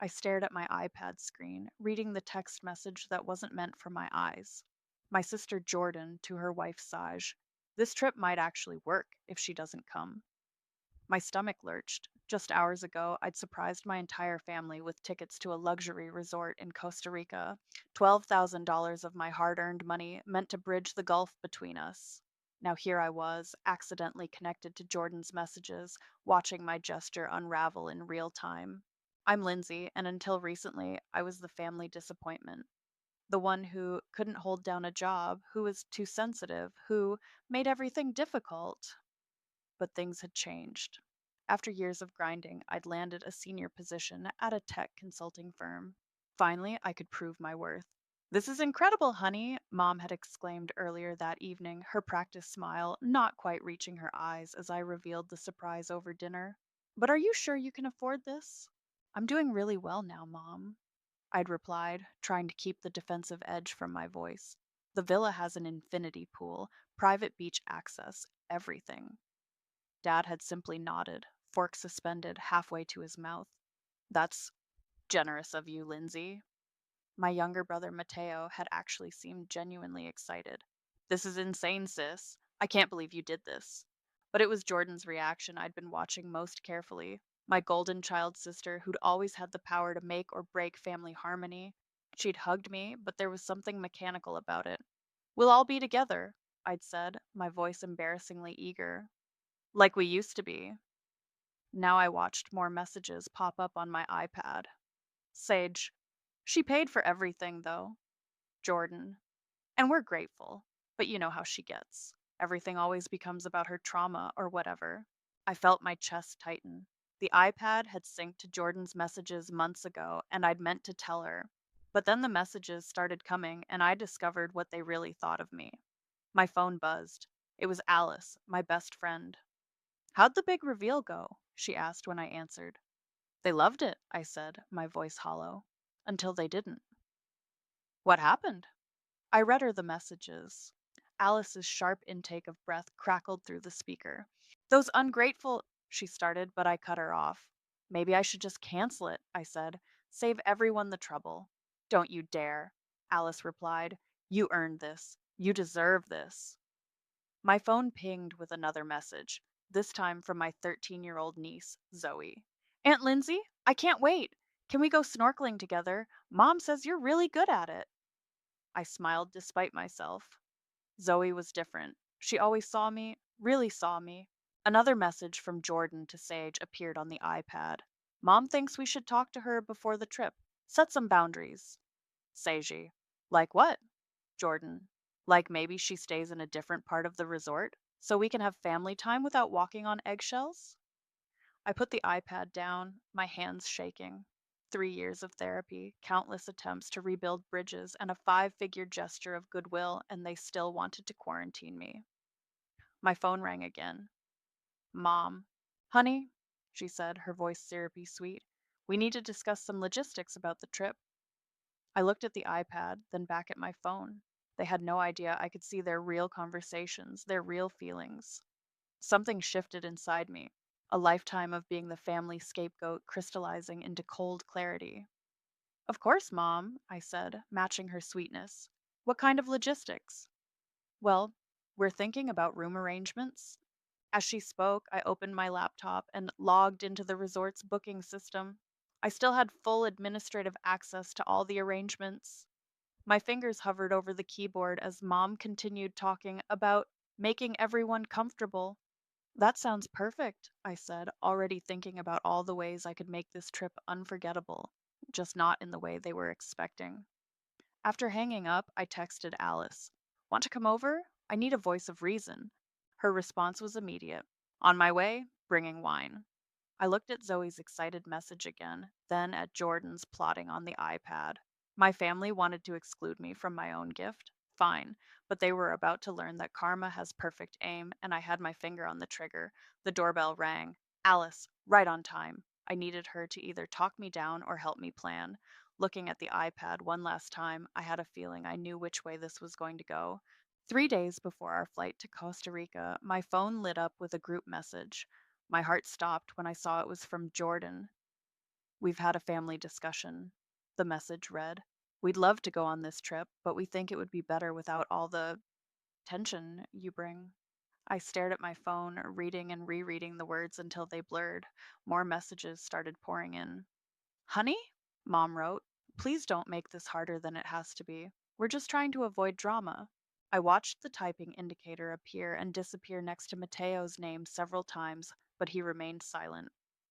I stared at my iPad screen, reading the text message that wasn't meant for my eyes. My sister Jordan to her wife Saj. This trip might actually work if she doesn't come. My stomach lurched. Just hours ago, I'd surprised my entire family with tickets to a luxury resort in Costa Rica. $12,000 of my hard earned money meant to bridge the gulf between us. Now here I was, accidentally connected to Jordan's messages, watching my gesture unravel in real time. I'm Lindsay, and until recently, I was the family disappointment. The one who couldn't hold down a job, who was too sensitive, who made everything difficult. But things had changed. After years of grinding, I'd landed a senior position at a tech consulting firm. Finally, I could prove my worth. This is incredible, honey, Mom had exclaimed earlier that evening, her practice smile not quite reaching her eyes as I revealed the surprise over dinner. But are you sure you can afford this? I'm doing really well now, Mom, I'd replied, trying to keep the defensive edge from my voice. The villa has an infinity pool, private beach access, everything. Dad had simply nodded, fork suspended halfway to his mouth. That's generous of you, Lindsay. My younger brother Mateo had actually seemed genuinely excited. This is insane, sis. I can't believe you did this. But it was Jordan's reaction I'd been watching most carefully. My golden child sister, who'd always had the power to make or break family harmony. She'd hugged me, but there was something mechanical about it. We'll all be together, I'd said, my voice embarrassingly eager. Like we used to be. Now I watched more messages pop up on my iPad. Sage. She paid for everything, though. Jordan. And we're grateful. But you know how she gets. Everything always becomes about her trauma or whatever. I felt my chest tighten. The iPad had synced to Jordan's messages months ago, and I'd meant to tell her. But then the messages started coming, and I discovered what they really thought of me. My phone buzzed. It was Alice, my best friend. How'd the big reveal go? She asked when I answered. They loved it, I said, my voice hollow. Until they didn't. What happened? I read her the messages. Alice's sharp intake of breath crackled through the speaker. Those ungrateful, she started, but I cut her off. Maybe I should just cancel it, I said. Save everyone the trouble. Don't you dare, Alice replied. You earned this. You deserve this. My phone pinged with another message, this time from my 13-year-old niece, Zoe. Aunt Lindsay, I can't wait. Can we go snorkeling together? Mom says you're really good at it. I smiled despite myself. Zoe was different. She always saw me, really saw me. Another message from Jordan to Sage appeared on the iPad. Mom thinks we should talk to her before the trip. Set some boundaries. Seiji. Like what? Jordan. Like maybe she stays in a different part of the resort so we can have family time without walking on eggshells? I put the iPad down, my hands shaking. 3 years of therapy, countless attempts to rebuild bridges, and a five-figure gesture of goodwill, and they still wanted to quarantine me. My phone rang again. Mom. Honey, she said, her voice syrupy sweet. We need to discuss some logistics about the trip. I looked at the iPad, then back at my phone. They had no idea I could see their real conversations, their real feelings. Something shifted inside me, a lifetime of being the family scapegoat crystallizing into cold clarity. Of course, Mom, I said, matching her sweetness. What kind of logistics? Well, we're thinking about room arrangements. As she spoke, I opened my laptop and logged into the resort's booking system. I still had full administrative access to all the arrangements. My fingers hovered over the keyboard as Mom continued talking about making everyone comfortable. That sounds perfect, I said, already thinking about all the ways I could make this trip unforgettable, just not in the way they were expecting. After hanging up, I texted Alice. Want to come over? I need a voice of reason. Her response was immediate. On my way, bringing wine. I looked at Zoe's excited message again, then at Jordan's plotting on the iPad. My family wanted to exclude me from my own gift. Fine, but they were about to learn that karma has perfect aim, and I had my finger on the trigger. The doorbell rang. Alice, right on time. I needed her to either talk me down or help me plan. Looking at the iPad one last time, I had a feeling I knew which way this was going to go. 3 days before our flight to Costa Rica, my phone lit up with a group message. My heart stopped when I saw it was from Jordan. We've had a family discussion. The message read, "We'd love to go on this trip, but we think it would be better without all the tension you bring." I stared at my phone, reading and rereading the words until they blurred. More messages started pouring in. "Honey?" Mom wrote. "Please don't make this harder than it has to be. We're just trying to avoid drama." I watched the typing indicator appear and disappear next to Mateo's name several times, but he remained silent.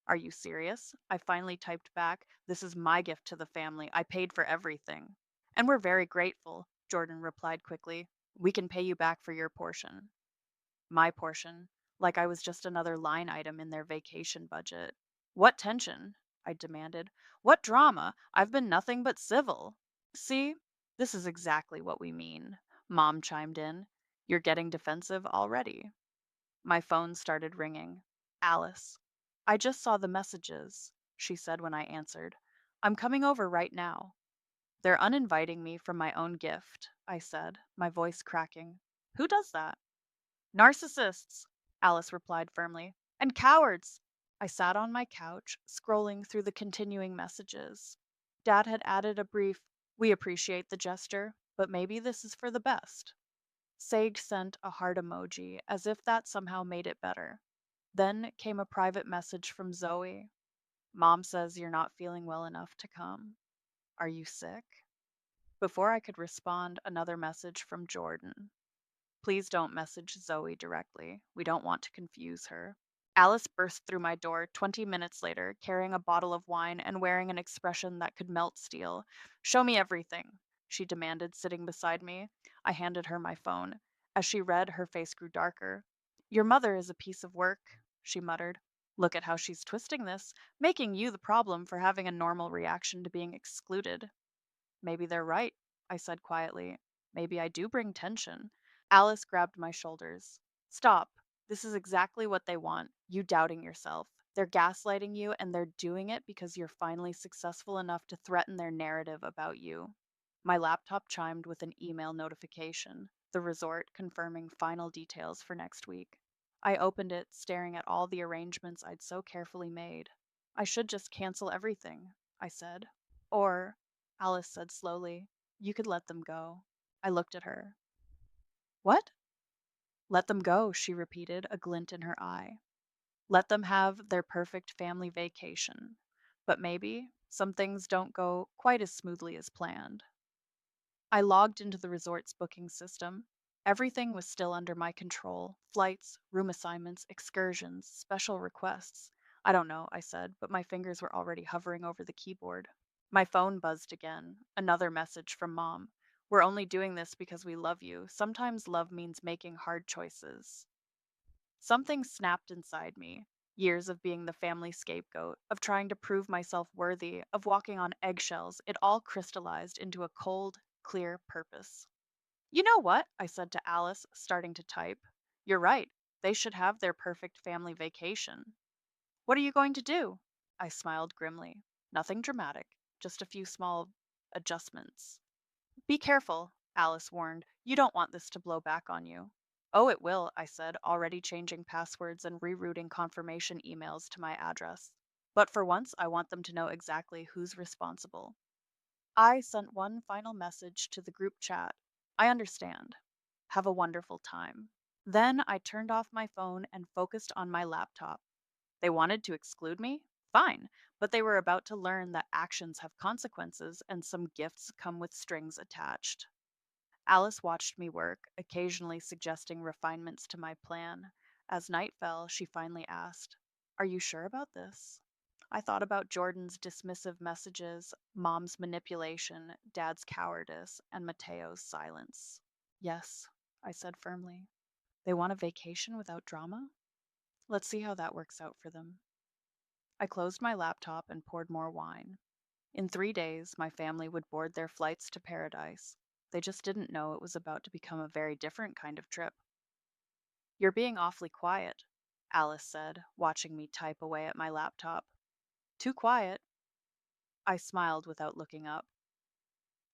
"Are you serious?" I finally typed back. "This is my gift to the family. I paid for everything." "And we're very grateful," Jordan replied quickly. "We can pay you back for your portion." My portion, like I was just another line item in their vacation budget. "What tension?" I demanded. "What drama? I've been nothing but civil." "See, this is exactly what we mean," Mom chimed in. "You're getting defensive already." My phone started ringing. "Alice." "I just saw the messages," she said when I answered. "I'm coming over right now." "They're uninviting me from my own gift," I said, my voice cracking. "Who does that?" "Narcissists," Alice replied firmly. "And cowards." I sat on my couch, scrolling through the continuing messages. Dad had added a brief, "We appreciate the gesture, but maybe this is for the best." Sage sent a heart emoji, as if that somehow made it better. Then came a private message from Zoe. "Mom says you're not feeling well enough to come. Are you sick?" Before I could respond, another message from Jordan. "Please don't message Zoe directly. We don't want to confuse her." Alice burst through my door 20 minutes later, carrying a bottle of wine and wearing an expression that could melt steel. "Show me everything," she demanded, sitting beside me. I handed her my phone. As she read, her face grew darker. "Your mother is a piece of work," she muttered. "Look at how she's twisting this, making you the problem for having a normal reaction to being excluded." "Maybe they're right," I said quietly. "Maybe I do bring tension." Alice grabbed my shoulders. "Stop. This is exactly what they want, you doubting yourself. They're gaslighting you, and they're doing it because you're finally successful enough to threaten their narrative about you." My laptop chimed with an email notification, the resort confirming final details for next week. I opened it, staring at all the arrangements I'd so carefully made. "I should just cancel everything," I said. "Or," Alice said slowly, "you could let them go." I looked at her. "What?" "Let them go," she repeated, a glint in her eye. "Let them have their perfect family vacation. But maybe some things don't go quite as smoothly as planned." I logged into the resort's booking system. Everything was still under my control: flights, room assignments, excursions, special requests. "I don't know," I said, but my fingers were already hovering over the keyboard. My phone buzzed again. Another message from Mom. "We're only doing this because we love you. Sometimes love means making hard choices." Something snapped inside me. Years of being the family scapegoat, of trying to prove myself worthy, of walking on eggshells, it all crystallized into a cold, clear purpose. "You know what?" I said to Alice, starting to type. "You're right. They should have their perfect family vacation." "What are you going to do?" I smiled grimly. "Nothing dramatic, just a few small adjustments." "Be careful," Alice warned. "You don't want this to blow back on you." "Oh, it will," I said, already changing passwords and rerouting confirmation emails to my address. "But for once, I want them to know exactly who's responsible." I sent one final message to the group chat. "I understand. Have a wonderful time." Then I turned off my phone and focused on my laptop. They wanted to exclude me? Fine, but they were about to learn that actions have consequences and some gifts come with strings attached. Alice watched me work, occasionally suggesting refinements to my plan. As night fell, she finally asked, "Are you sure about this?" I thought about Jordan's dismissive messages, Mom's manipulation, Dad's cowardice, and Mateo's silence. "Yes," I said firmly. "They want a vacation without drama? Let's see how that works out for them." I closed my laptop and poured more wine. In 3 days, my family would board their flights to paradise. They just didn't know it was about to become a very different kind of trip. "You're being awfully quiet," Alice said, watching me type away at my laptop. "Too quiet." I smiled without looking up.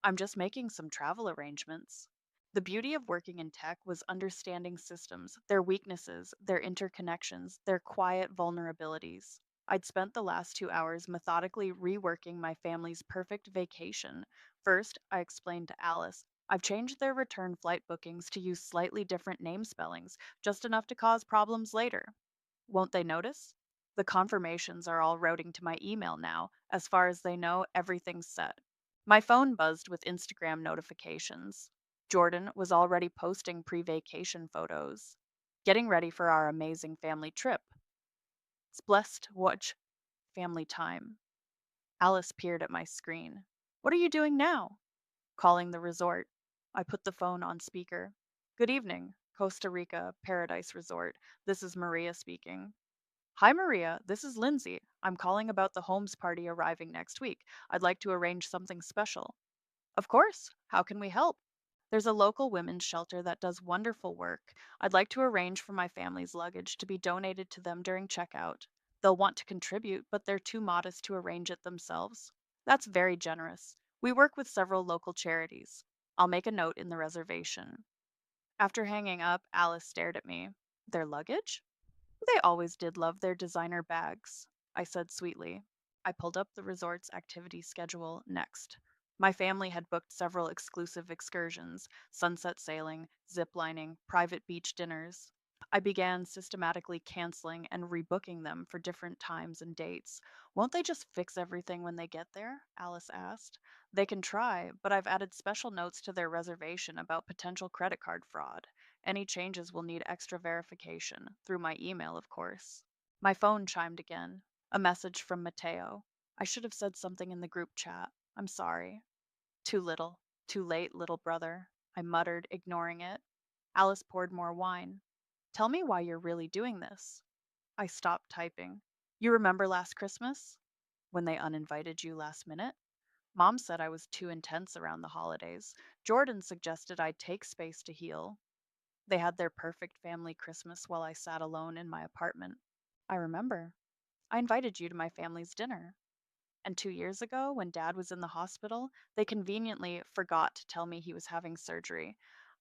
"I'm just making some travel arrangements." The beauty of working in tech was understanding systems, their weaknesses, their interconnections, their quiet vulnerabilities. I'd spent the last 2 hours methodically reworking my family's perfect vacation. First, I explained to Alice, I've changed their return flight bookings to use slightly different name spellings, just enough to cause problems later. Won't they notice? The confirmations are all routing to my email now. As far as they know, everything's set. My phone buzzed with Instagram notifications. Jordan was already posting pre vacation photos, getting ready for our amazing family trip. It's blessed watch family time. Alice peered at my screen. What are you doing now? Calling the resort. I put the phone on speaker. Good evening, Costa Rica Paradise Resort. This is Maria speaking. Hi, Maria. This is Lindsay. I'm calling about the Holmes party arriving next week. I'd like to arrange something special. Of course. How can we help? There's a local women's shelter that does wonderful work. I'd like to arrange for my family's luggage to be donated to them during checkout. They'll want to contribute, but they're too modest to arrange it themselves. That's very generous. We work with several local charities. I'll make a note in the reservation. After hanging up, Alice stared at me. Their luggage? They always did love their designer bags, I said sweetly. I pulled up the resort's activity schedule next. My family had booked several exclusive excursions, sunset sailing, zip lining, private beach dinners. I began systematically canceling and rebooking them for different times and dates. Won't they just fix everything when they get there? Alice asked. They can try, but I've added special notes to their reservation about potential credit card fraud. Any changes will need extra verification, through my email, of course. My phone chimed again. A message from Mateo. I should have said something in the group chat. I'm sorry. Too little. Too late, little brother. I muttered, ignoring it. Alice poured more wine. Tell me why you're really doing this. I stopped typing. You remember last Christmas? When they uninvited you last minute? Mom said I was too intense around the holidays. Jordan suggested I take space to heal. They had their perfect family Christmas while I sat alone in my apartment. I remember. I invited you to my family's dinner. And 2 years ago, when Dad was in the hospital, they conveniently forgot to tell me he was having surgery.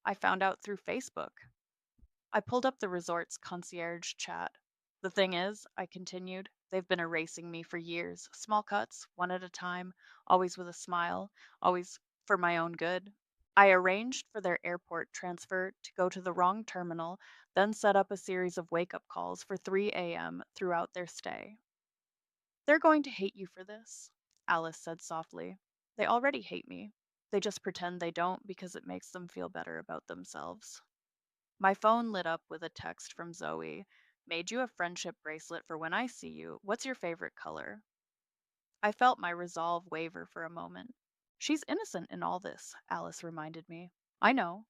I found out through Facebook. I pulled up the resort's concierge chat. The thing is, I continued, they've been erasing me for years. Small cuts, one at a time, always with a smile, always for my own good. I arranged for their airport transfer to go to the wrong terminal, then set up a series of wake up calls for 3 a.m. throughout their stay. They're going to hate you for this, Alice said softly. They already hate me. They just pretend they don't because it makes them feel better about themselves. My phone lit up with a text from Zoe. Made you a friendship bracelet for when I see you. What's your favorite color? I felt my resolve waver for a moment. She's innocent in all this, Alice reminded me. I know.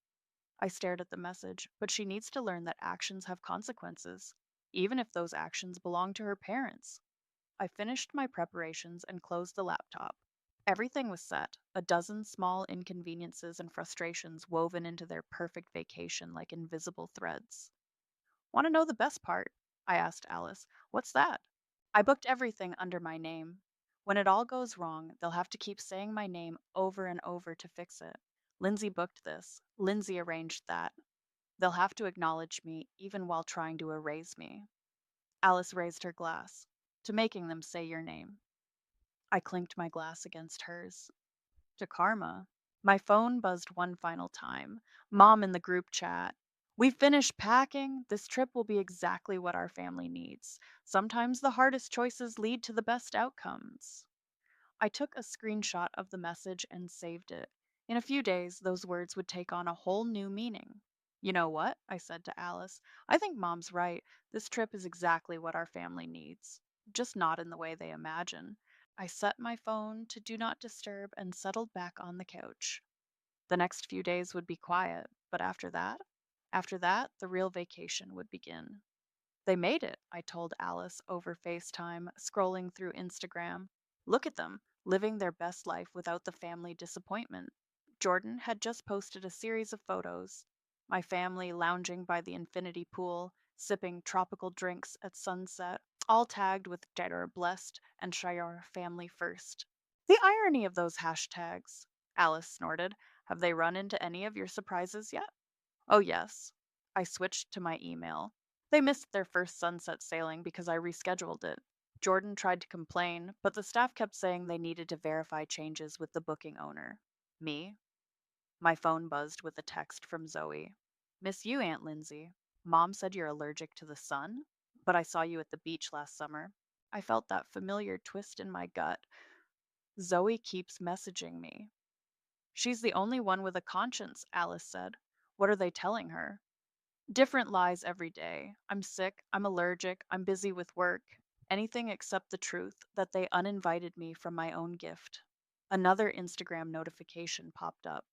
I stared at the message, but she needs to learn that actions have consequences, even if those actions belong to her parents. I finished my preparations and closed the laptop. Everything was set, a dozen small inconveniences and frustrations woven into their perfect vacation like invisible threads. Want to know the best part? I asked Alice. What's that? I booked everything under my name. When it all goes wrong, they'll have to keep saying my name over and over to fix it. Lindsay booked this. Lindsay arranged that. They'll have to acknowledge me even while trying to erase me. Alice raised her glass. To making them say your name. I clinked my glass against hers. To karma. My phone buzzed one final time. Mom in the group chat. We finished packing. This trip will be exactly what our family needs. Sometimes the hardest choices lead to the best outcomes. I took a screenshot of the message and saved it. In a few days, those words would take on a whole new meaning. You know what? I said to Alice. I think Mom's right. This trip is exactly what our family needs, just not in the way they imagine. I set my phone to do not disturb and settled back on the couch. The next few days would be quiet, but after that, the real vacation would begin. They made it, I told Alice over FaceTime, scrolling through Instagram. Look at them, living their best life without the family disappointment. Jordan had just posted a series of photos. My family lounging by the infinity pool, sipping tropical drinks at sunset, all tagged with Jeter blessed and Shire family first. The irony of those hashtags, Alice snorted. Have they run into any of your surprises yet? Oh, yes. I switched to my email. They missed their first sunset sailing because I rescheduled it. Jordan tried to complain, but the staff kept saying they needed to verify changes with the booking owner. Me? My phone buzzed with a text from Zoe. Miss you, Aunt Lindsay. Mom said you're allergic to the sun, but I saw you at the beach last summer. I felt that familiar twist in my gut. Zoe keeps messaging me. She's the only one with a conscience, Alice said. What are they telling her? Different lies every day. I'm sick, I'm allergic, I'm busy with work. Anything except the truth that they uninvited me from my own gift. Another Instagram notification popped up.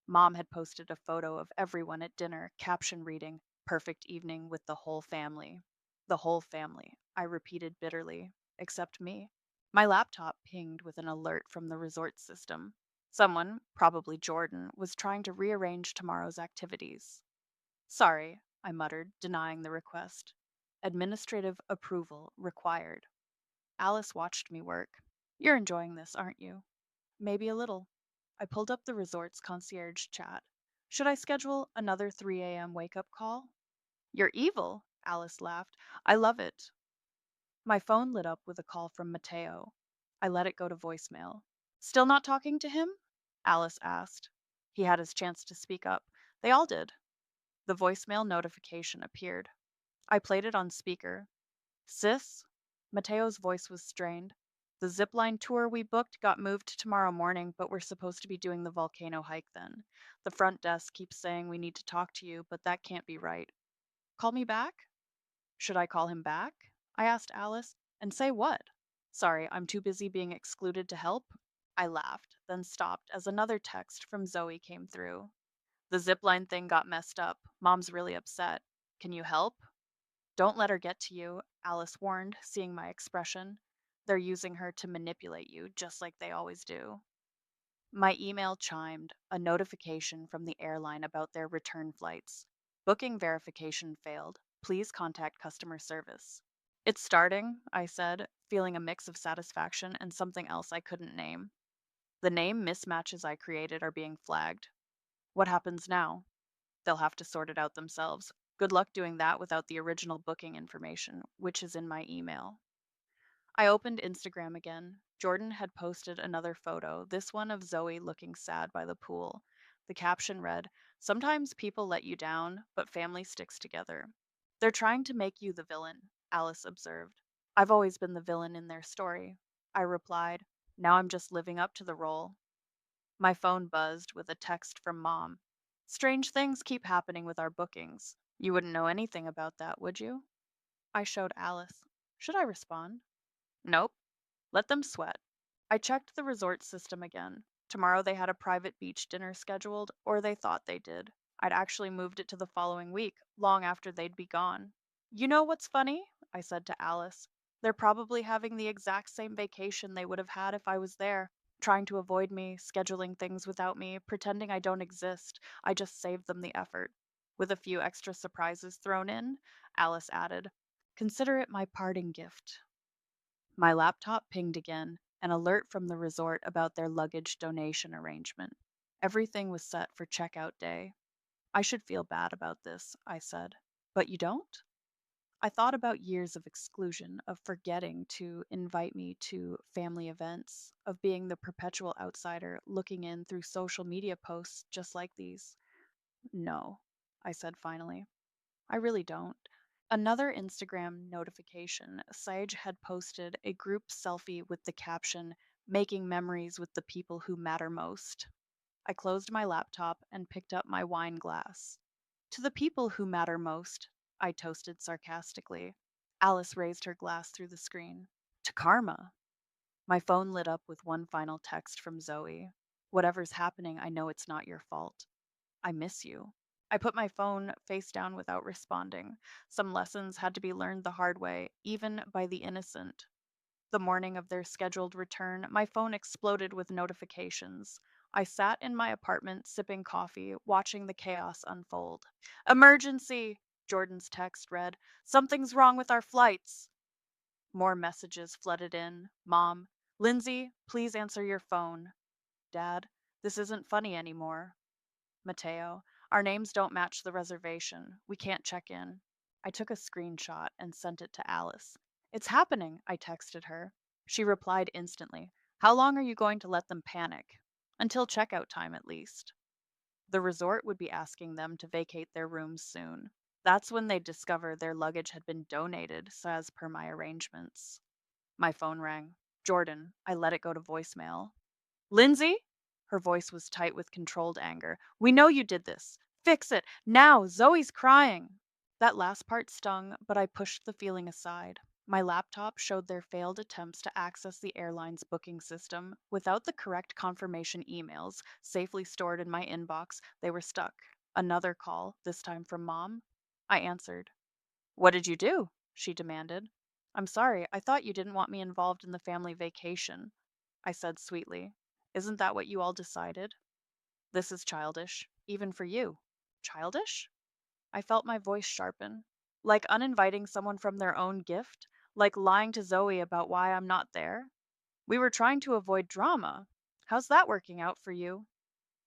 Mom had posted a photo of everyone at dinner, caption reading, "Perfect evening with the whole family." The whole family, I repeated bitterly, except me. My laptop pinged with an alert from the resort system. Someone, probably Jordan, was trying to rearrange tomorrow's activities. Sorry, I muttered, denying the request. Administrative approval required. Alice watched me work. You're enjoying this, aren't you? Maybe a little. I pulled up the resort's concierge chat. Should I schedule another 3 a.m. wake up call? You're evil, Alice laughed. I love it. My phone lit up with a call from Mateo. I let it go to voicemail. Still not talking to him? Alice asked. He had his chance to speak up. They all did. The voicemail notification appeared. I played it on speaker. Sis? Mateo's voice was strained. The zipline tour we booked got moved tomorrow morning, but we're supposed to be doing the volcano hike then. The front desk keeps saying we need to talk to you, but that can't be right. Call me back? Should I call him back? I asked Alice. And say what? Sorry, I'm too busy being excluded to help. I laughed, then stopped as another text from Zoe came through. The zipline thing got messed up. Mom's really upset. Can you help? Don't let her get to you, Alice warned, seeing my expression. They're using her to manipulate you, just like they always do. My email chimed, a notification from the airline about their return flights. Booking verification failed. Please contact customer service. It's starting, I said, feeling a mix of satisfaction and something else I couldn't name. The name mismatches I created are being flagged. What happens now? They'll have to sort it out themselves. Good luck doing that without the original booking information, which is in my email. I opened Instagram again. Jordan had posted another photo, this one of Zoe looking sad by the pool. The caption read, "Sometimes people let you down, but family sticks together." They're trying to make you the villain, Alice observed. I've always been the villain in their story. I replied, now I'm just living up to the role. My phone buzzed with a text from Mom. Strange things keep happening with our bookings. You wouldn't know anything about that, would you? I showed Alice. Should I respond? Nope. Let them sweat. I checked the resort system again. Tomorrow they had a private beach dinner scheduled, or they thought they did. I'd actually moved it to the following week, long after they'd be gone. You know what's funny? I said to Alice. They're probably having the exact same vacation they would have had if I was there, trying to avoid me, scheduling things without me, pretending I don't exist. I just saved them the effort. With a few extra surprises thrown in, Alice added, consider it my parting gift. My laptop pinged again, an alert from the resort about their luggage donation arrangement. Everything was set for checkout day. I should feel bad about this, I said. But you don't? I thought about years of exclusion, of forgetting to invite me to family events, of being the perpetual outsider looking in through social media posts just like these. No, I said finally. I really don't. Another Instagram notification. Sage had posted a group selfie with the caption, making memories with the people who matter most. I closed my laptop and picked up my wine glass. To the people who matter most, I toasted sarcastically. Alice raised her glass through the screen. To karma. My phone lit up with one final text from Zoe. Whatever's happening, I know it's not your fault. I miss you. I put my phone face down without responding. Some lessons had to be learned the hard way, even by the innocent. The morning of their scheduled return, my phone exploded with notifications. I sat in my apartment sipping coffee, watching the chaos unfold. Emergency! Jordan's text read. Something's wrong with our flights. More messages flooded in. Mom, Lindsay, please answer your phone. Dad, this isn't funny anymore. Mateo, our names don't match the reservation. We can't check in. I took a screenshot and sent it to Alice. It's happening, I texted her. She replied instantly. How long are you going to let them panic? Until checkout time, at least. The resort would be asking them to vacate their rooms soon. That's when they'd discover their luggage had been donated, so as per my arrangements. My phone rang. Jordan, I let it go to voicemail. Lindsay? Her voice was tight with controlled anger. We know you did this. Fix it. Now, Zoe's crying. That last part stung, but I pushed the feeling aside. My laptop showed their failed attempts to access the airline's booking system. Without the correct confirmation emails safely stored in my inbox, they were stuck. Another call, this time from Mom. I answered. What did you do? She demanded. I'm sorry, I thought you didn't want me involved in the family vacation, I said sweetly. Isn't that what you all decided? This is childish, even for you. Childish? I felt my voice sharpen. Like uninviting someone from their own gift? Like lying to Zoe about why I'm not there? We were trying to avoid drama. How's that working out for you?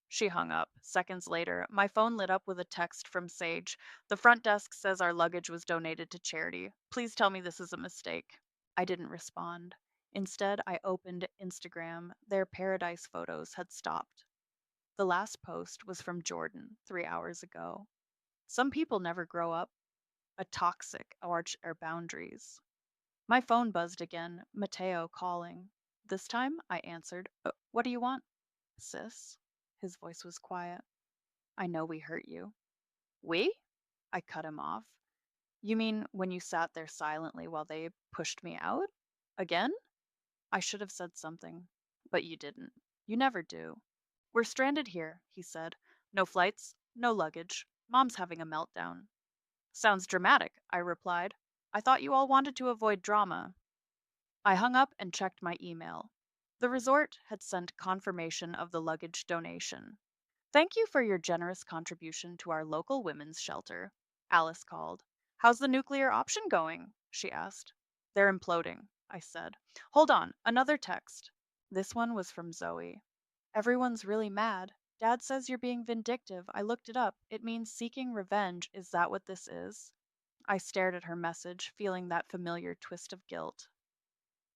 She hung up. Seconds later, my phone lit up with a text from Sage. The front desk says our luggage was donated to charity. Please tell me this is a mistake. I didn't respond. Instead, I opened Instagram. Their paradise photos had stopped. The last post was from Jordan 3 hours ago. Some people never grow up. A toxic arch our boundaries. My phone buzzed again. Mateo calling. This time, I answered. What do you want, sis?" His voice was quiet. I know we hurt you. We? I cut him off. You mean when you sat there silently while they pushed me out? Again? I should have said something, but you didn't. You never do. We're stranded here, he said. No flights, no luggage. Mom's having a meltdown. Sounds dramatic, I replied. I thought you all wanted to avoid drama. I hung up and checked my email. The resort had sent confirmation of the luggage donation. Thank you for your generous contribution to our local women's shelter, Alice called. How's the nuclear option going? She asked. They're imploding, I said. Hold on, another text. This one was from Zoe. Everyone's really mad. Dad says you're being vindictive. I looked it up. It means seeking revenge. Is that what this is? I stared at her message, feeling that familiar twist of guilt.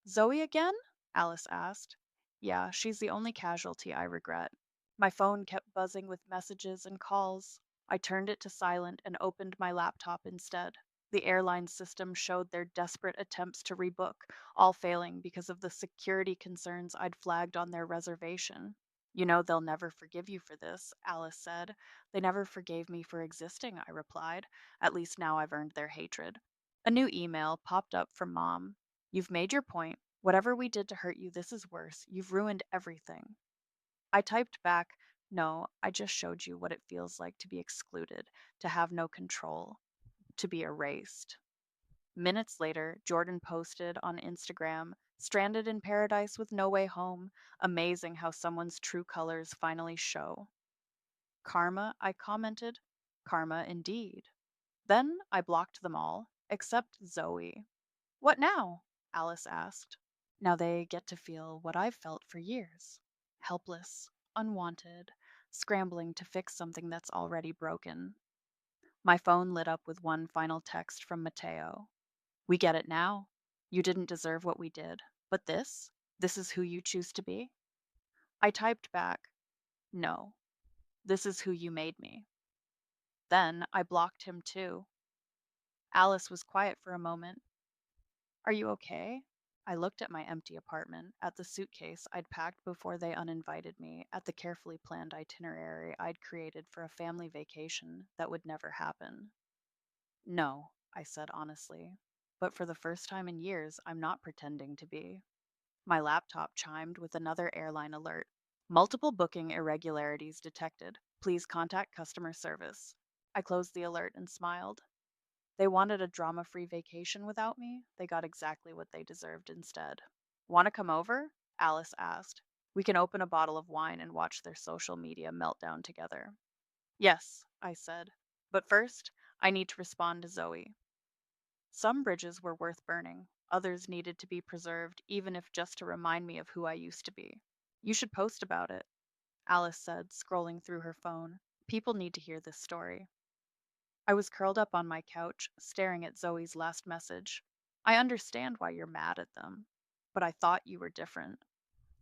Zoe again? Alice asked. Yeah, she's the only casualty I regret. My phone kept buzzing with messages and calls. I turned it to silent and opened my laptop instead. The airline system showed their desperate attempts to rebook, all failing because of the security concerns I'd flagged on their reservation. You know they'll never forgive you for this, Alice said. They never forgave me for existing, I replied. At least now I've earned their hatred. A new email popped up from Mom. You've made your point. Whatever we did to hurt you, this is worse. You've ruined everything. I typed back, no, I just showed you what it feels like to be excluded, to have no control, to be erased. Minutes later, Jordan posted on Instagram, stranded in paradise with no way home. Amazing how someone's true colors finally show. Karma, I commented. Karma indeed. Then I blocked them all, except Zoe. What now? Alice asked. Now they get to feel what I've felt for years, helpless, unwanted, scrambling to fix something that's already broken. My phone lit up with one final text from Mateo. We get it now. You didn't deserve what we did. But this is who you choose to be? I typed back, no, this is who you made me. Then I blocked him too. Alice was quiet for a moment. Are you okay? I looked at my empty apartment, at the suitcase I'd packed before they uninvited me, at the carefully planned itinerary I'd created for a family vacation that would never happen. No, I said honestly. But for the first time in years, I'm not pretending to be. My laptop chimed with another airline alert. Multiple booking irregularities detected. Please contact customer service. I closed the alert and smiled. They wanted a drama free vacation without me. They got exactly what they deserved instead. Want to come over? Alice asked. We can open a bottle of wine and watch their social media meltdown together. Yes, I said. But first, I need to respond to Zoe. Some bridges were worth burning. Others needed to be preserved, even if just to remind me of who I used to be. You should post about it, Alice said, scrolling through her phone. People need to hear this story. I was curled up on my couch, staring at Zoe's last message. I understand why you're mad at them, but I thought you were different.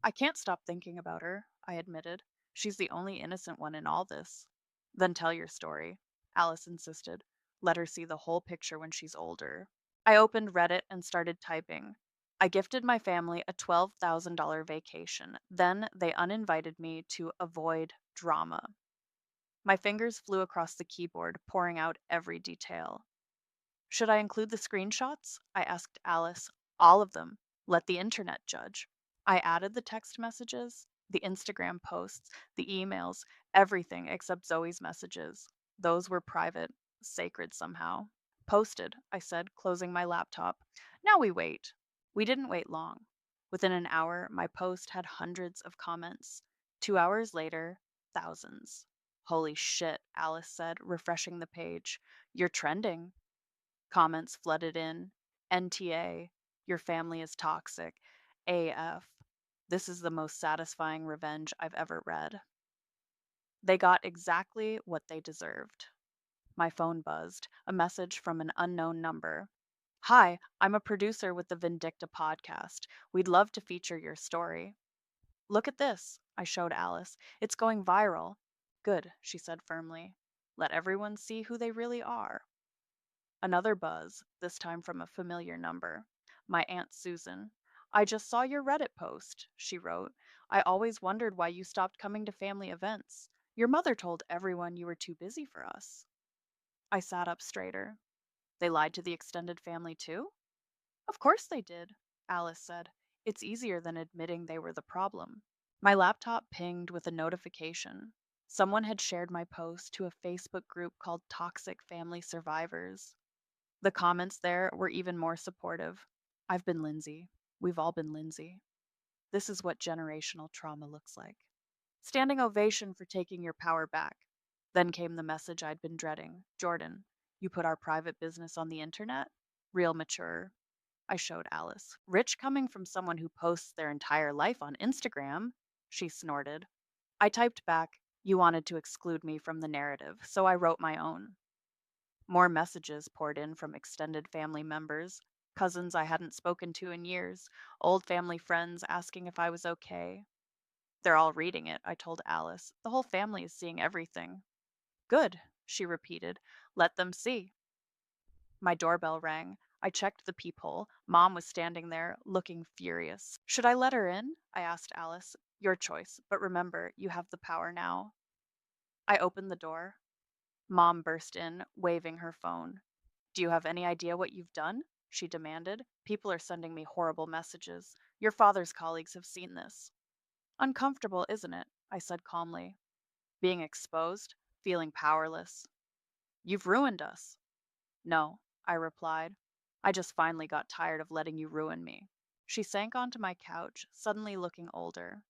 I can't stop thinking about her, I admitted. She's the only innocent one in all this. Then tell your story, Alice insisted. Let her see the whole picture when she's older. I opened Reddit and started typing. I gifted my family a $12,000 vacation. Then they uninvited me to avoid drama. My fingers flew across the keyboard, pouring out every detail. Should I include the screenshots? I asked Alice. All of them. Let the internet judge. I added the text messages, the Instagram posts, the emails, everything except Zoe's messages. Those were private, sacred somehow. Posted, I said, closing my laptop. Now we wait. We didn't wait long. Within an hour, my post had hundreds of comments. 2 hours later, thousands. Holy shit, Alice said, refreshing the page. You're trending. Comments flooded in. NTA, your family is toxic. AF, this is the most satisfying revenge I've ever read. They got exactly what they deserved. My phone buzzed, a message from an unknown number. Hi, I'm a producer with the Vindicta podcast. We'd love to feature your story. Look at this, I showed Alice. It's going viral. Good, she said firmly. Let everyone see who they really are. Another buzz, this time from a familiar number. My Aunt Susan. I just saw your Reddit post, she wrote. I always wondered why you stopped coming to family events. Your mother told everyone you were too busy for us. I sat up straighter. They lied to the extended family too? Of course they did, Alice said. It's easier than admitting they were the problem. My laptop pinged with a notification. Someone had shared my post to a Facebook group called Toxic Family Survivors. The comments there were even more supportive. I've been Lindsay. We've all been Lindsay. This is what generational trauma looks like. Standing ovation for taking your power back. Then came the message I'd been dreading. Jordan, you put our private business on the internet? Real mature. I showed Alice. Rich coming from someone who posts their entire life on Instagram, she snorted. I typed back, you wanted to exclude me from the narrative, so I wrote my own. More messages poured in from extended family members, cousins I hadn't spoken to in years, old family friends asking if I was okay. They're all reading it, I told Alice. The whole family is seeing everything. Good, she repeated. Let them see. My doorbell rang. I checked the peephole. Mom was standing there, looking furious. Should I let her in? I asked Alice. Your choice, but remember, you have the power now. I opened the door. Mom burst in, waving her phone. Do you have any idea what you've done? She demanded. People are sending me horrible messages. Your father's colleagues have seen this. Uncomfortable, isn't it? I said calmly. Being exposed, feeling powerless. You've ruined us. No, I replied. I just finally got tired of letting you ruin me. She sank onto my couch, suddenly looking older.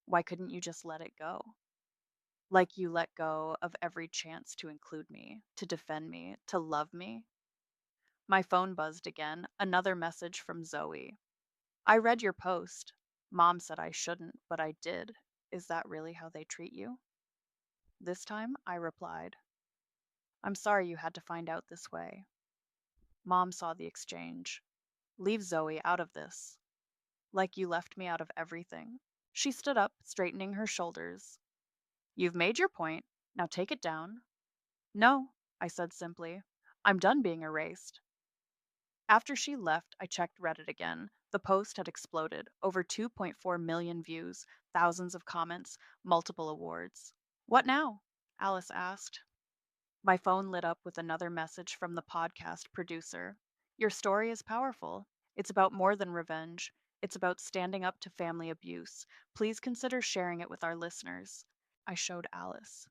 Why couldn't you just let it go? Like you let go of every chance to include me, to defend me, to love me? My phone buzzed again, another message from Zoe. I read your post. Mom said I shouldn't, but I did. Is that really how they treat you? This time, I replied, I'm sorry you had to find out this way. Mom saw the exchange. Leave Zoe out of this. Like you left me out of everything. She stood up, straightening her shoulders. You've made your point. Now take it down. No, I said simply. I'm done being erased. After she left, I checked Reddit again. The post had exploded. Over 2.4 million views, thousands of comments, multiple awards. What now? Alice asked. My phone lit up with another message from the podcast producer. Your story is powerful. It's about more than revenge. It's about standing up to family abuse. Please consider sharing it with our listeners. I showed Alice.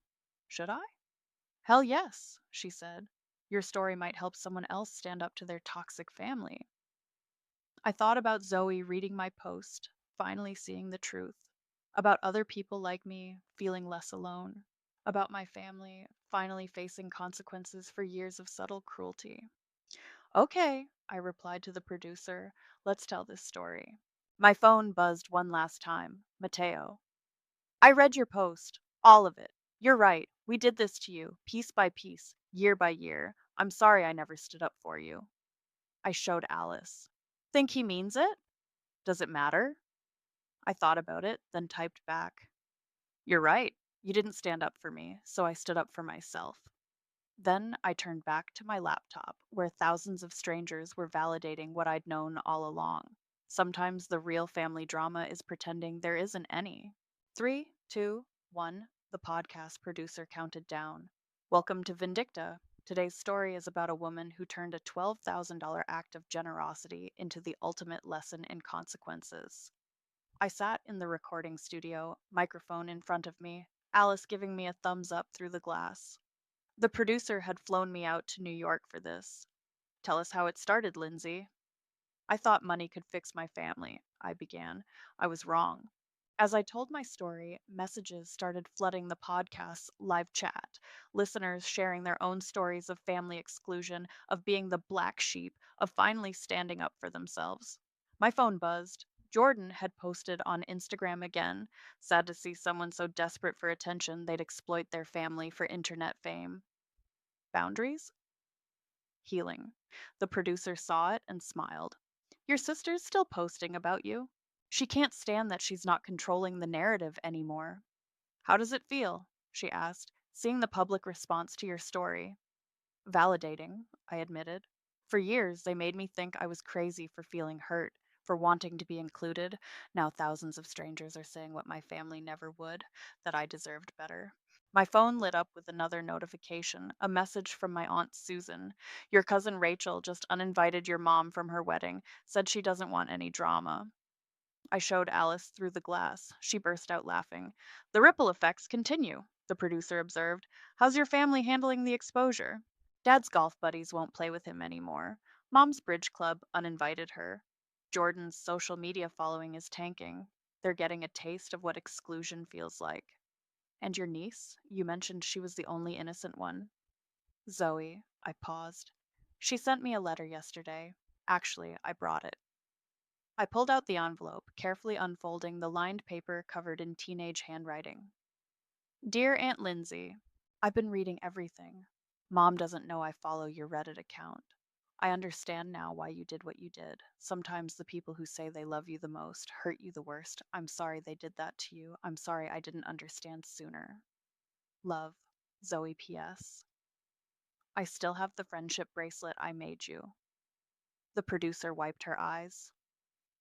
Should I? Hell yes, she said. Your story might help someone else stand up to their toxic family. I thought about Zoe reading my post, finally seeing the truth, about other people like me feeling less alone, about my family finally facing consequences for years of subtle cruelty. Okay, I replied to the producer, let's tell this story. My phone buzzed one last time. Mateo. I read your post, all of it. You're right. We did this to you, piece by piece, year by year. I'm sorry I never stood up for you. I showed Alice. Think he means it? Does it matter? I thought about it, then typed back. You're right. You didn't stand up for me, so I stood up for myself. Then I turned back to my laptop, where thousands of strangers were validating what I'd known all along. Sometimes the real family drama is pretending there isn't any. Three, two, one, the podcast producer counted down. Welcome to Vindicta. Today's story is about a woman who turned a $12,000 act of generosity into the ultimate lesson in consequences. I sat in the recording studio, microphone in front of me, Alice giving me a thumbs up through the glass. The producer had flown me out to New York for this. Tell us how it started, Lindsay. I thought money could fix my family, I began. I was wrong. As I told my story, messages started flooding the podcast's live chat, listeners sharing their own stories of family exclusion, of being the black sheep, of finally standing up for themselves. My phone buzzed. Jordan had posted on Instagram again, sad to see someone so desperate for attention they'd exploit their family for internet fame. Boundaries? Healing. The producer saw it and smiled. Your sister's still posting about you. She can't stand that she's not controlling the narrative anymore. How does it feel? She asked, seeing the public response to your story. Validating, I admitted. For years, they made me think I was crazy for feeling hurt, for wanting to be included. Now thousands of strangers are saying what my family never would, that I deserved better. My phone lit up with another notification, a message from my Aunt Susan. Your cousin Rachel just uninvited your mom from her wedding, said she doesn't want any drama. I showed Alice through the glass. She burst out laughing. The ripple effects continue, the producer observed. How's your family handling the exposure? Dad's golf buddies won't play with him anymore. Mom's bridge club uninvited her. Jordan's social media following is tanking. They're getting a taste of what exclusion feels like. And your niece? You mentioned she was the only innocent one. Zoe, I paused. She sent me a letter yesterday. Actually, I brought it. I pulled out the envelope, carefully unfolding the lined paper covered in teenage handwriting. Dear Aunt Lindsay, I've been reading everything. Mom doesn't know I follow your Reddit account. I understand now why you did what you did. Sometimes the people who say they love you the most hurt you the worst. I'm sorry they did that to you. I'm sorry I didn't understand sooner. Love, Zoe P.S. I still have the friendship bracelet I made you. The producer wiped her eyes.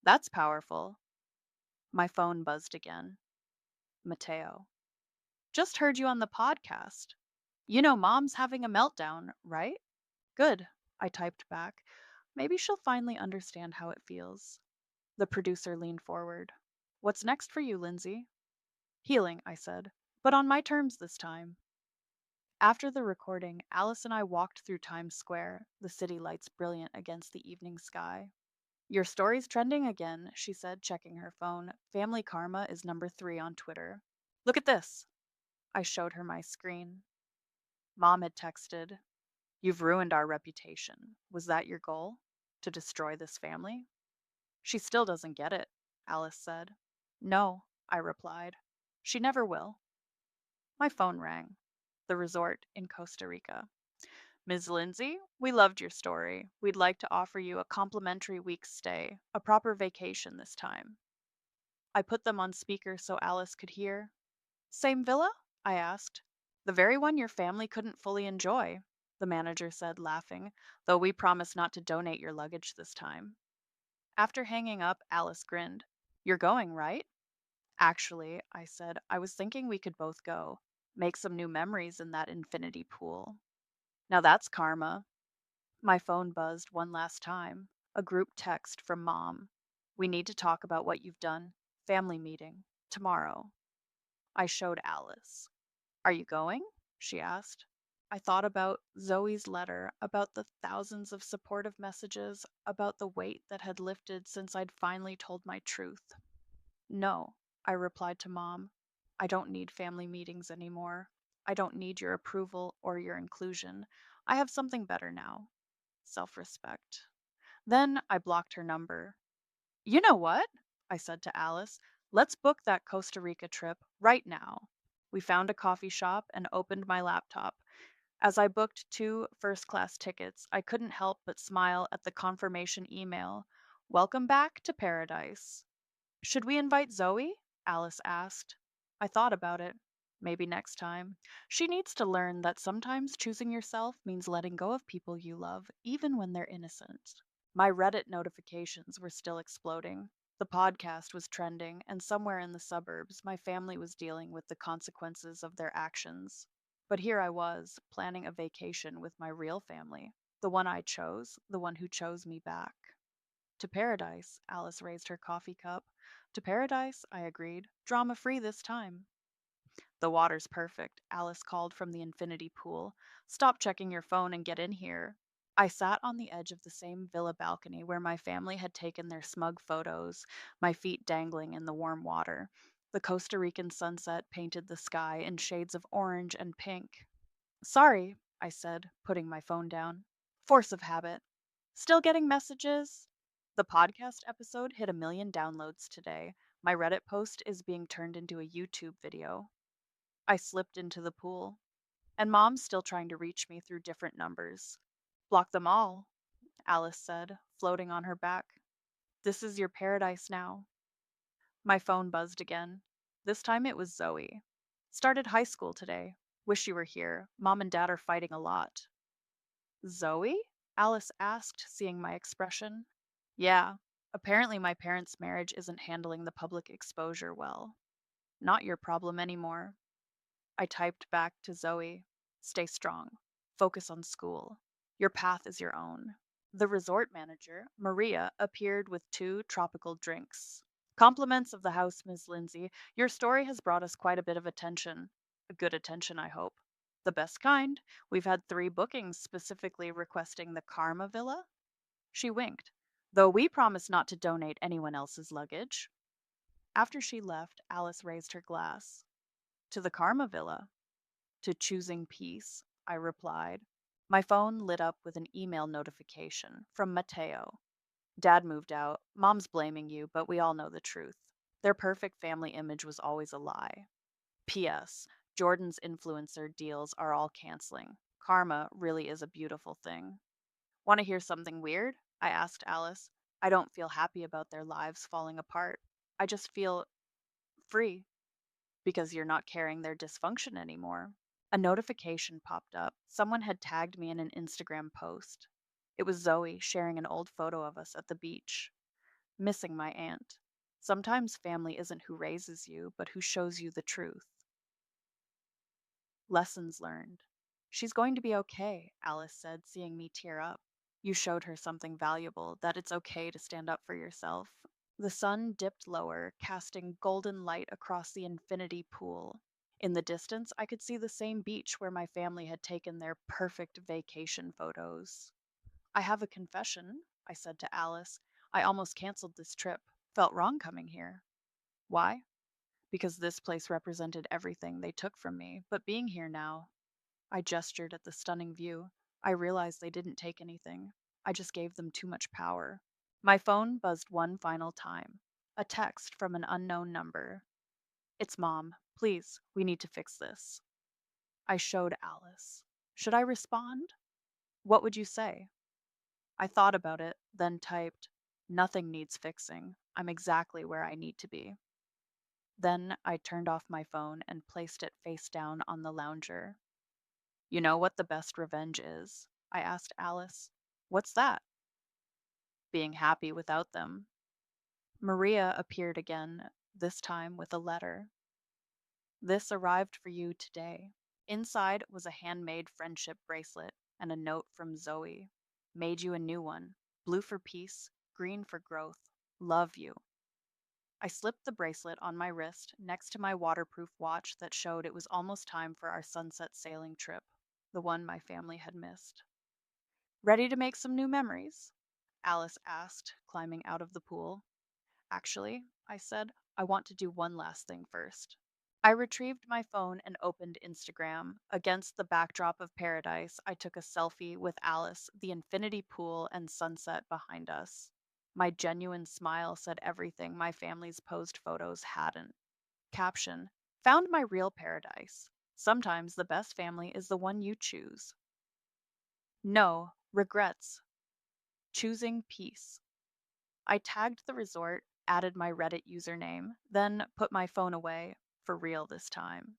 That's powerful. My phone buzzed again. Mateo. Just heard you on the podcast. You know, Mom's having a meltdown, right? Good, I typed back. Maybe she'll finally understand how it feels. The producer leaned forward. What's next for you, Lindsay? Healing, I said, but on my terms this time. After the recording, Alice and I walked through Times Square, the city lights brilliant against the evening sky. Your story's trending again, she said, checking her phone. Family Karma is number 3 on Twitter. Look at this. I showed her my screen. Mom had texted, You've ruined our reputation. Was that your goal? To destroy this family? She still doesn't get it, Alice said. No, I replied. She never will. My phone rang. The resort in Costa Rica. Ms. Lindsay, we loved your story. We'd like to offer you a complimentary week's stay, a proper vacation this time. I put them on speaker so Alice could hear. Same villa? I asked. The very one your family couldn't fully enjoy, the manager said, laughing, though we promise not to donate your luggage this time. After hanging up, Alice grinned. You're going, right? Actually, I said, I was thinking we could both go, make some new memories in that infinity pool. Now that's karma. My phone buzzed one last time. A group text from Mom. We need to talk about what you've done. Family meeting. Tomorrow. I showed Alice. Are you going? She asked. I thought about Zoe's letter, about the thousands of supportive messages, about the weight that had lifted since I'd finally told my truth. No, I replied to Mom. I don't need family meetings anymore. I don't need your approval or your inclusion. I have something better now. Self-respect. Then I blocked her number. You know what? I said to Alice. Let's book that Costa Rica trip right now. We found a coffee shop and opened my laptop. As I booked two first class tickets, I couldn't help but smile at the confirmation email. Welcome back to paradise. Should we invite Zoe? Alice asked. I thought about it. Maybe next time. She needs to learn that sometimes choosing yourself means letting go of people you love, even when they're innocent. My Reddit notifications were still exploding. The podcast was trending, and somewhere in the suburbs, my family was dealing with the consequences of their actions. But here I was, planning a vacation with my real family, the one I chose, the one who chose me back. To paradise, Alice raised her coffee cup. To paradise, I agreed. Drama free this time. The water's perfect, Alice called from the infinity pool. Stop checking your phone and get in here. I sat on the edge of the same villa balcony where my family had taken their smug photos, my feet dangling in the warm water. The Costa Rican sunset painted the sky in shades of orange and pink. Sorry, I said, putting my phone down. Force of habit. Still getting messages? The podcast episode hit 1 million downloads today. My Reddit post is being turned into a YouTube video. I slipped into the pool, and Mom's still trying to reach me through different numbers. Block them all, Alice said, floating on her back. This is your paradise now. My phone buzzed again. This time it was Zoe. Started high school today. Wish you were here. Mom and Dad are fighting a lot. Zoe? Alice asked, seeing my expression. Yeah, apparently my parents' marriage isn't handling the public exposure well. Not your problem anymore. I typed back to Zoe. Stay strong. Focus on school. Your path is your own. The resort manager, Maria, appeared with two tropical drinks. Compliments of the house, Miss Lindsay. Your story has brought us quite a bit of attention. A good attention, I hope. The best kind. We've had 3 bookings specifically requesting the Karma Villa. She winked. Though we promise not to donate anyone else's luggage. After she left, Alice raised her glass. To the Karma Villa. To choosing peace, I replied. My phone lit up with an email notification from Mateo. Dad moved out. Mom's blaming you, but we all know the truth. Their perfect family image was always a lie. P.S. Jordan's influencer deals are all canceling. Karma really is a beautiful thing. Want to hear something weird? I asked Alice. I don't feel happy about their lives falling apart. I just feel free because you're not carrying their dysfunction anymore. A notification popped up. Someone had tagged me in an Instagram post. It was Zoe sharing an old photo of us at the beach. Missing my aunt. Sometimes family isn't who raises you, but who shows you the truth. Lessons learned. She's going to be okay, Alice said, seeing me tear up. You showed her something valuable, that it's okay to stand up for yourself. The sun dipped lower, casting golden light across the infinity pool. In the distance, I could see the same beach where my family had taken their perfect vacation photos. I have a confession, I said to Alice. I almost canceled this trip. Felt wrong coming here. Why? Because this place represented everything they took from me, but being here now, I gestured at the stunning view. I realized they didn't take anything. I just gave them too much power. My phone buzzed one final time. A text from an unknown number. It's Mom. Please, we need to fix this. I showed Alice. Should I respond? What would you say? I thought about it, then typed, Nothing needs fixing. I'm exactly where I need to be. Then I turned off my phone and placed it face down on the lounger. You know what the best revenge is? I asked Alice. What's that? Being happy without them. Maria appeared again, this time with a letter. This arrived for you today. Inside was a handmade friendship bracelet and a note from Zoe. Made you a new one. Blue for peace, green for growth. Love you. I slipped the bracelet on my wrist next to my waterproof watch that showed it was almost time for our sunset sailing trip, the one my family had missed. Ready to make some new memories? Alice asked, climbing out of the pool. Actually, I said, I want to do one last thing first. I retrieved my phone and opened Instagram. Against the backdrop of paradise, I took a selfie with Alice, the infinity pool, and sunset behind us. My genuine smile said everything my family's posed photos hadn't. Caption: Found my real paradise. Sometimes the best family is the one you choose. No, regrets. Choosing peace. I tagged the resort, added my Reddit username, then put my phone away, for real this time.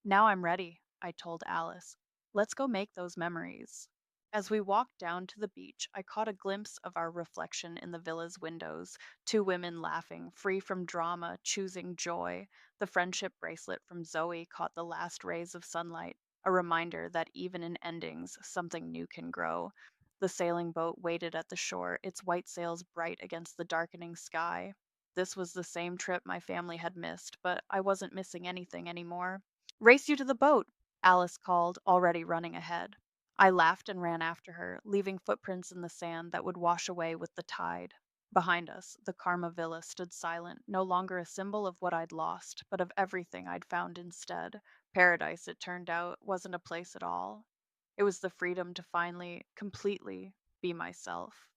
Now I'm ready, I told Alice. Let's go make those memories. As we walked down to the beach, I caught a glimpse of our reflection in the villa's windows, two women laughing, free from drama, choosing joy. The friendship bracelet from Zoe caught the last rays of sunlight, a reminder that even in endings, something new can grow. The sailing boat waited at the shore, its white sails bright against the darkening sky. This was the same trip my family had missed, but I wasn't missing anything anymore. Race you to the boat, Alice called, already running ahead. I laughed and ran after her, leaving footprints in the sand that would wash away with the tide. Behind us, the Karma Villa stood silent, no longer a symbol of what I'd lost, but of everything I'd found instead. Paradise, it turned out, wasn't a place at all. It was the freedom to finally, completely be myself.